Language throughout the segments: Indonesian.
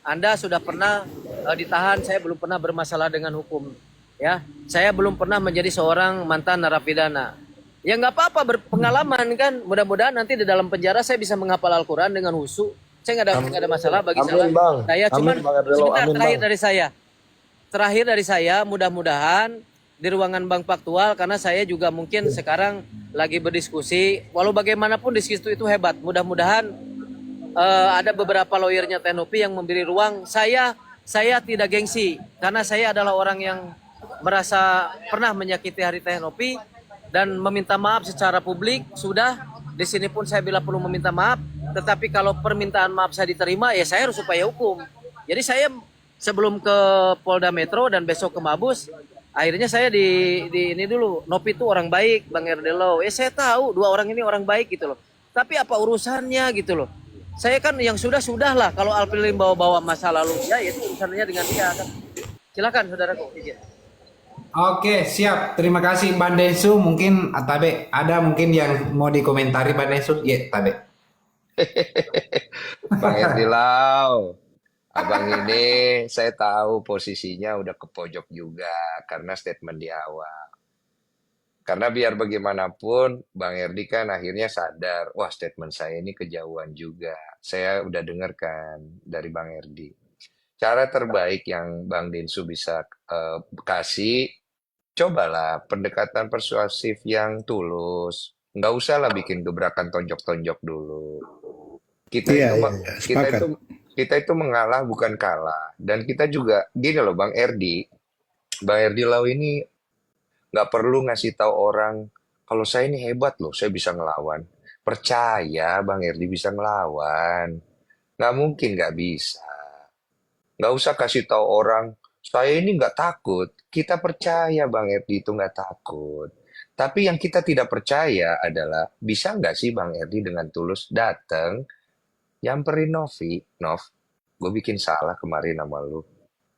Anda sudah pernah ditahan, saya belum pernah bermasalah dengan hukum. Ya, saya belum pernah menjadi seorang mantan narapidana. Ya nggak apa-apa, berpengalaman kan. Mudah-mudahan nanti di dalam penjara saya bisa menghafal Al-Quran dengan husu. Nggak ada masalah bagi Amin, Bang. saya. Amin, Cuman Bang Erdelo. sebentar, Amin, Bang. terakhir dari saya, mudah-mudahan di ruangan Bang Faktual, karena saya juga mungkin sekarang lagi berdiskusi, walau bagaimanapun diskusi itu hebat. Mudah-mudahan ada beberapa lawyernya Tenopi yang memberi ruang. Saya tidak gengsi karena saya adalah orang yang merasa pernah menyakiti hari Tenopi dan meminta maaf secara publik. Sudah di sini pun saya bila perlu meminta maaf, tetapi kalau permintaan maaf saya diterima, ya saya harus upaya hukum. Jadi saya sebelum ke Polda Metro dan besok ke Mabus, akhirnya saya di ini dulu. Nopi itu orang baik, Bang Erdelo. Saya tahu dua orang ini orang baik gitu loh. Tapi apa urusannya gitu loh. Saya kan yang sudah lah. Kalau Alpilin bawa-bawa masa lalu ya itu urusannya dengan dia kan. Silakan saudaraku. Oke, siap. Terima kasih Bang Densu. Mungkin Tabe ada mungkin yang mau dikomentari Bang Densu? Ya, Tabe. Bang Erdilau, abang ini saya tahu posisinya udah ke pojok juga karena statement di awal. Karena biar bagaimanapun, Bang Erdi kan akhirnya sadar, wah statement saya ini kejauhan juga. Saya udah dengarkan dari Bang Erdi. Cara terbaik yang Bang Densu bisa kasih, cobalah pendekatan persuasif yang tulus. Nggak usah lah bikin gebrakan tonjok-tonjok dulu. Kita Iya, itu iya, me- iya. kita Sepakat. itu kita itu mengalah bukan kalah. Dan kita juga gini loh Bang Erdi Lau ini nggak perlu ngasih tahu orang kalau saya ini hebat loh, saya bisa ngelawan. Percaya Bang Erdi bisa ngelawan. Nggak mungkin nggak bisa. Nggak usah kasih tahu orang, saya ini nggak takut. Kita percaya Bang Erdi itu nggak takut. Tapi yang kita tidak percaya adalah, bisa nggak sih Bang Erdi dengan tulus datang, nyamperin Novi, Nov, gue bikin salah kemarin sama lu.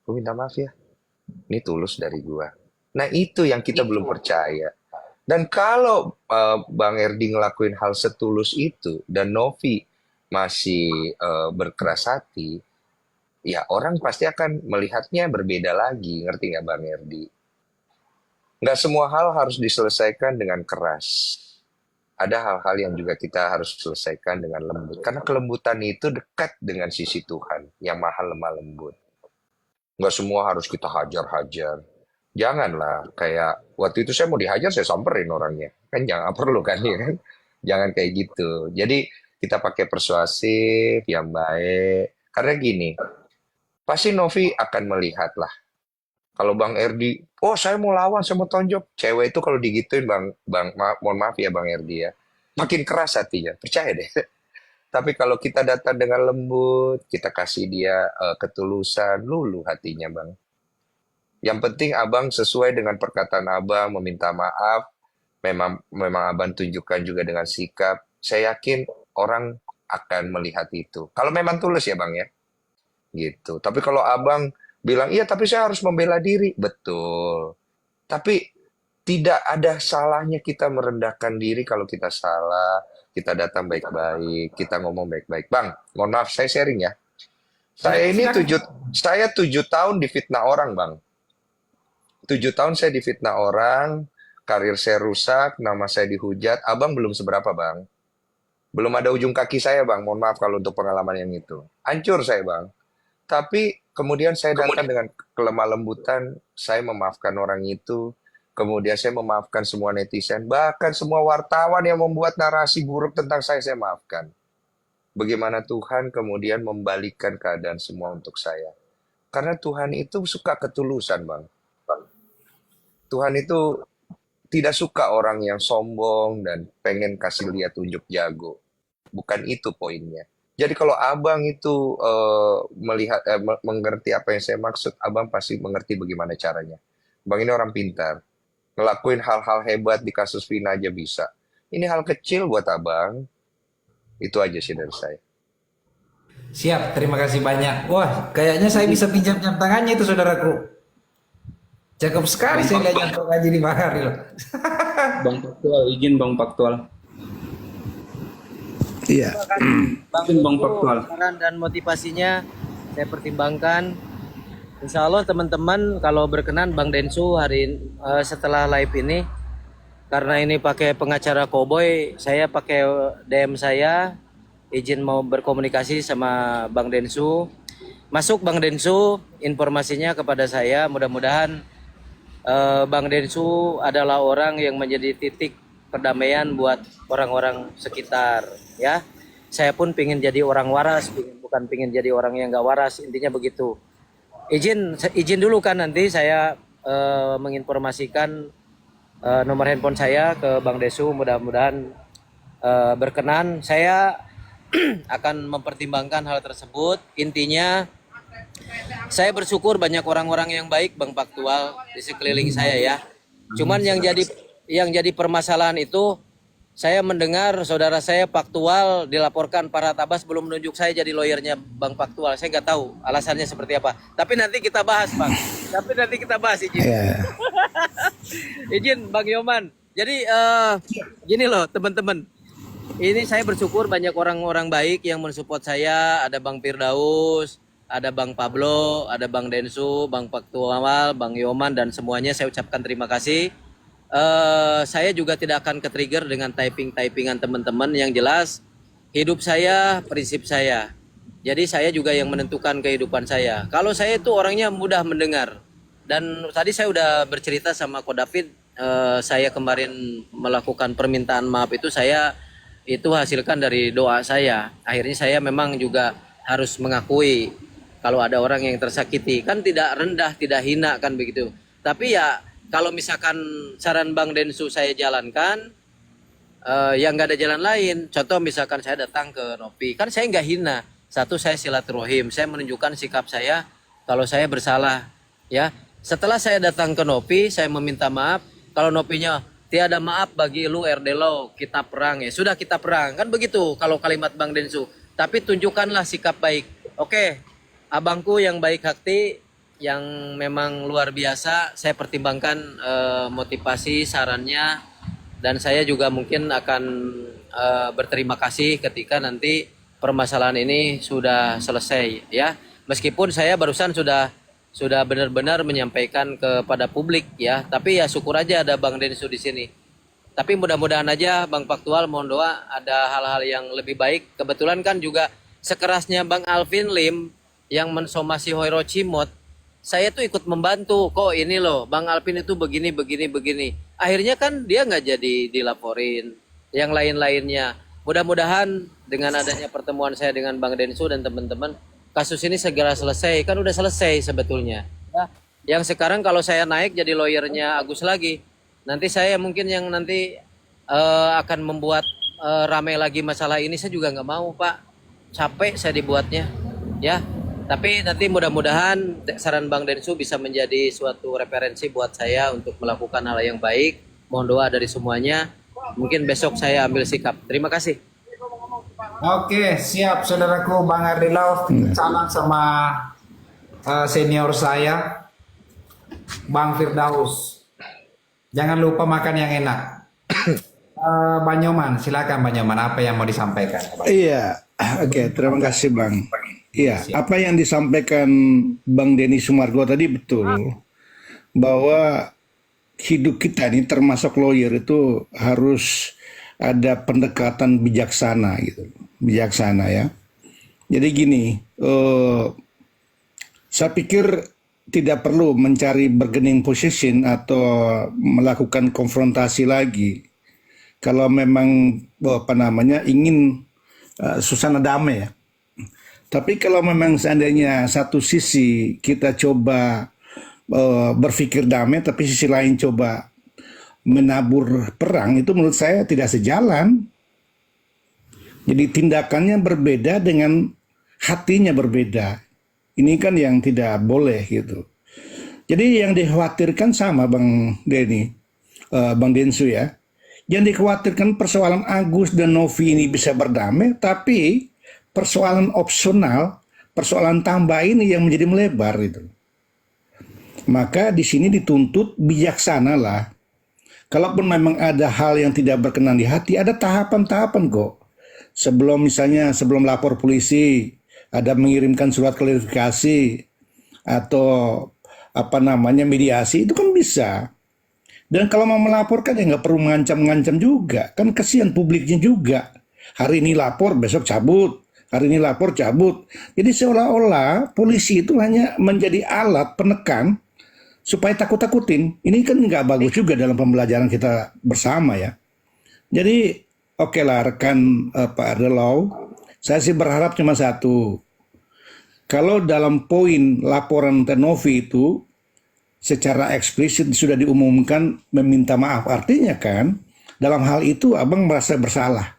Gue minta maaf ya, ini tulus dari gue. Nah itu yang kita belum percaya. Dan kalau Bang Erdi ngelakuin hal setulus itu, dan Novi masih berkeras hati, ya orang pasti akan melihatnya berbeda lagi, ngerti nggak Bang Erdi? Nggak semua hal harus diselesaikan dengan keras. Ada hal-hal yang juga kita harus selesaikan dengan lembut. Karena kelembutan itu dekat dengan sisi Tuhan yang maha lemah lembut. Nggak semua harus kita hajar-hajar. Janganlah, kayak waktu itu saya mau dihajar, saya samperin orangnya. Kan jangan perlu kan, ya kan? Jangan kayak gitu. Jadi kita pakai persuasif yang baik. Karena gini, pasti Novi akan melihat lah. Kalau Bang Erdi, oh saya mau lawan, saya mau tonjok. Cewek itu kalau digituin mohon maaf ya Bang Erdi ya. Makin keras hatinya, percaya deh. Tapi kalau kita datang dengan lembut, kita kasih dia ketulusan, luluh hatinya Bang. Yang penting Abang sesuai dengan perkataan Abang, meminta maaf. Memang Abang tunjukkan juga dengan sikap. Saya yakin orang akan melihat itu. Kalau memang tulus ya Bang ya. Gitu. Tapi kalau Abang bilang, iya tapi saya harus membela diri. Betul. Tapi tidak ada salahnya kita merendahkan diri kalau kita salah. Kita datang baik-baik, kita ngomong baik-baik. Bang, mohon maaf saya sharing ya. Ya, Saya ini silakan. saya 7 tahun difitnah orang, Bang. 7 tahun saya difitnah orang, karir saya rusak, nama saya dihujat. Abang belum seberapa, Bang. Belum ada ujung kaki saya, Bang. Mohon maaf kalau untuk pengalaman yang itu. Hancur saya, Bang. Tapi kemudian saya datang dengan kelemah lembutan, saya memaafkan orang itu. Kemudian saya memaafkan semua netizen, bahkan semua wartawan yang membuat narasi buruk tentang saya maafkan. Bagaimana Tuhan kemudian membalikkan keadaan semua untuk saya. Karena Tuhan itu suka ketulusan, Bang. Tuhan itu tidak suka orang yang sombong dan pengen kasih lihat tunjuk jago. Bukan itu poinnya. Jadi kalau abang itu mengerti apa yang saya maksud, abang pasti mengerti bagaimana caranya. Bang ini orang pintar, ngelakuin hal-hal hebat di kasus Vina aja bisa. Ini hal kecil buat abang. Itu aja sih dari saya. Siap, terima kasih banyak. Wah, kayaknya saya bisa pinjam jam tangannya itu saudaraku. Cakep sekali Bang saya lihat Faktual, jam tangannya di Bahari loh. Bang Faktual, izin Bang Faktual, Iya. Bang izin Bang Suku, Faktual. saran dan motivasinya. saya pertimbangkan. Insya Allah teman-teman kalau berkenan Bang Densu setelah live ini, karena ini pakai pengacara Koboi, saya pakai DM saya, izin mau berkomunikasi sama Bang Densu. Masuk Bang Densu, informasinya kepada saya. Mudah-mudahan Bang Densu adalah orang yang menjadi titik perdamaian buat orang-orang sekitar, ya. Saya pun pingin jadi orang waras, bukan pingin jadi orang yang nggak waras, intinya begitu. Izin dulu kan, nanti saya menginformasikan nomor handphone saya ke Bang Desu. Mudah-mudahan berkenan. Saya akan mempertimbangkan hal tersebut. Intinya saya bersyukur banyak orang-orang yang baik Bang Faktual di sekeliling saya, ya. Cuman yang jadi permasalahan itu, saya mendengar saudara saya Faktual dilaporkan para tabas belum menunjuk saya jadi lawyernya Bang Faktual. Saya nggak tahu alasannya seperti apa. Tapi nanti kita bahas, Bang. Izin. Izin Bang Yoman. Jadi gini loh teman-teman. Ini saya bersyukur banyak orang-orang baik yang mensupport saya. Ada Bang Firdaus, ada Bang Pablo, ada Bang Densu, Bang Faktual, Bang Yoman, dan semuanya saya ucapkan terima kasih. Saya juga tidak akan ke-trigger dengan typingan teman-teman. Yang jelas hidup saya, prinsip saya. Jadi saya juga yang menentukan kehidupan saya. Kalau saya itu orangnya mudah mendengar. Dan tadi saya udah bercerita sama Ko David, saya kemarin melakukan permintaan maaf itu itu hasilkan dari doa saya. Akhirnya saya memang juga harus mengakui kalau ada orang yang tersakiti. Kan tidak rendah, tidak hina kan begitu. Tapi ya kalau misalkan saran Bang Densu saya jalankan, yang nggak ada jalan lain. Contoh misalkan saya datang ke Nopi, kan saya nggak hina. Satu, saya silaturahim, saya menunjukkan sikap saya kalau saya bersalah, ya. Setelah saya datang ke Nopi, saya meminta maaf. Kalau Nopinya tiada maaf bagi lu RD lo, kita perang, ya sudah kita perang, kan begitu. Kalau kalimat Bang Densu, tapi tunjukkanlah sikap baik. Oke, abangku yang baik hati, yang memang luar biasa, saya pertimbangkan motivasi sarannya, dan saya juga mungkin akan berterima kasih ketika nanti permasalahan ini sudah selesai, ya. Meskipun saya barusan sudah benar-benar menyampaikan kepada publik, ya, tapi ya syukur aja ada Bang Densu di sini. Tapi mudah-mudahan aja Bang Faktual, mohon doa ada hal-hal yang lebih baik. Kebetulan kan juga sekerasnya Bang Alvin Lim yang mensomasi Hoiro Cimot, saya tuh ikut membantu. Kok ini loh Bang Alvin itu begini. Akhirnya kan dia nggak jadi dilaporin. Yang lain-lainnya. Mudah-mudahan dengan adanya pertemuan saya dengan Bang Densu dan teman-teman, kasus ini segera selesai. Kan udah selesai sebetulnya. Ya. Yang sekarang kalau saya naik jadi lawyernya Agus lagi, nanti saya mungkin yang nanti akan membuat ramai lagi masalah ini. Saya juga nggak mau, Pak. Capek saya dibuatnya. Ya. Tapi nanti mudah-mudahan saran Bang Densu bisa menjadi suatu referensi buat saya untuk melakukan hal yang baik. Mohon doa dari semuanya. Mungkin besok saya ambil sikap. Terima kasih. Oke, siap saudaraku Bang Ardilau. Salam sama senior saya Bang Firdaus. Jangan lupa makan yang enak. Bang Nyoman, silakan Bang Nyoman, apa yang mau disampaikan? Iya, oke, terima kasih Bang. Iya, apa yang disampaikan Bang Denny Sumargo tadi betul, bahwa hidup kita ini termasuk lawyer itu harus ada pendekatan bijaksana gitu, bijaksana ya. Jadi gini, saya pikir tidak perlu mencari bargaining position atau melakukan konfrontasi lagi. Kalau memang ingin suasana damai ya. Tapi kalau memang seandainya satu sisi kita coba berpikir damai, tapi sisi lain coba menabur perang, itu menurut saya tidak sejalan. Jadi tindakannya berbeda dengan hatinya berbeda. Ini kan yang tidak boleh gitu. Jadi yang dikhawatirkan sama Bang Denny, Bang Densu ya. Yang dikhawatirkan persoalan Agus dan Novi ini bisa berdamai, tapi persoalan opsional, persoalan tambah ini yang menjadi melebar itu. Maka di sini dituntut bijaksana lah. Kalaupun memang ada hal yang tidak berkenan di hati, ada tahapan-tahapan kok. Sebelum lapor polisi, ada mengirimkan surat klarifikasi atau apa namanya mediasi, itu kan bisa. Dan kalau mau melaporkan ya nggak perlu mengancam-ngancam juga, kan kasihan publiknya juga. Hari ini lapor, besok cabut. Hari ini lapor, cabut. Jadi seolah-olah polisi itu hanya menjadi alat penekan supaya takut-takutin. Ini kan nggak bagus juga dalam pembelajaran kita bersama ya. Jadi oke lah rekan Pak Ardelau, saya sih berharap cuma satu. Kalau dalam poin laporan Tenovi itu secara eksplisit sudah diumumkan meminta maaf, artinya kan dalam hal itu abang merasa bersalah.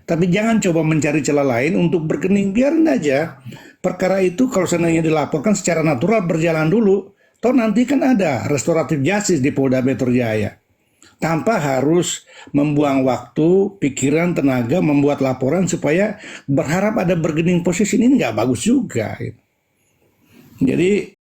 Tapi jangan coba mencari celah lain untuk berkening, biarin aja. Perkara itu kalau seandainya dilaporkan secara natural berjalan dulu, toh nanti kan ada restoratif justice di Polda Metro Jaya. Tanpa harus membuang waktu, pikiran, tenaga membuat laporan supaya berharap ada bergening posisi, ini nggak bagus juga. Jadi